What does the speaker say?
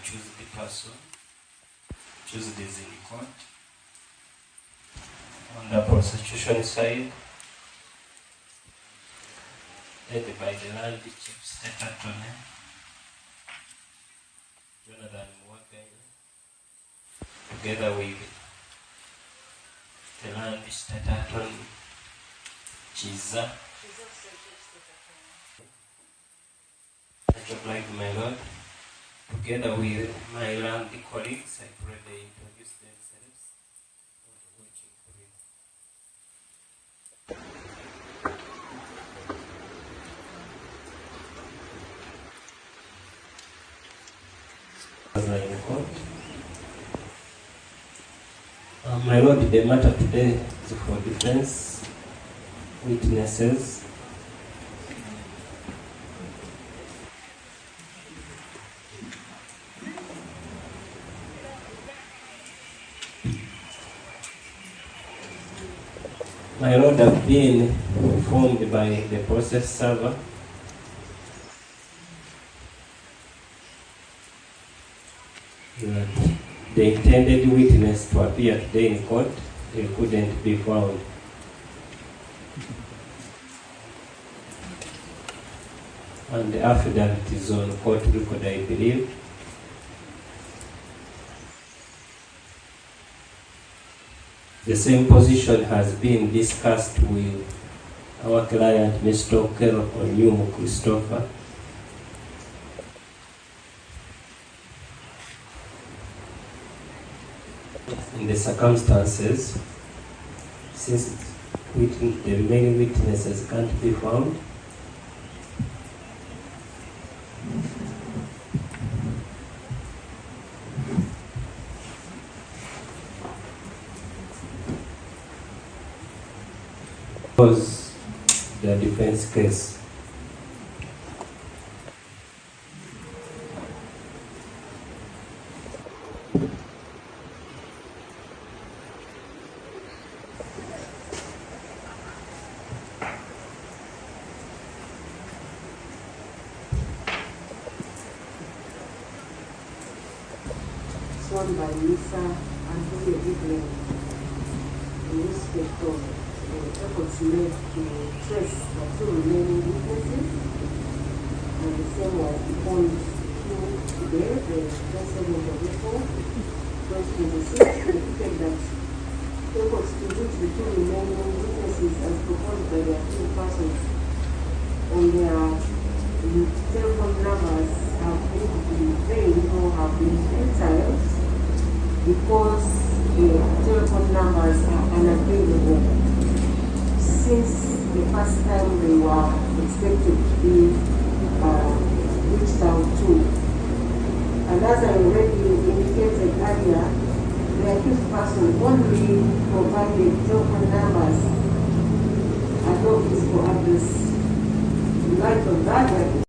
choose the person, choose the in court. On the prosecution side, led by the land chief state attorney, Jonam, together with the land state attorney, Gisu. Like my lord, together with my land colleagues, I pray they introduce themselves on the watching career. My lord, the matter today is for defense witnesses. My lord, have been informed by the process server that the intended witness to appear today in court, they couldn't be found. And the affidavit is on court record, I believe. The same position has been discussed with our client, Mr. Okello Onyum Christopher. In the circumstances, since the remaining witnesses can't be found, was the defense case. Sworn by Lisa and who you give newspaper. Efforts made to trace the two remaining witnesses, and the same was informed today, the 27th of April, 2026, indicated that efforts to reach the two remaining witnesses as proposed by their two persons on their telephone numbers have been vain or have been futile because the telephone numbers are unavailable since the first time they were expected to be reached out to. And as I already indicated earlier, the accused person only provided telephone numbers and no physical address. In light of that,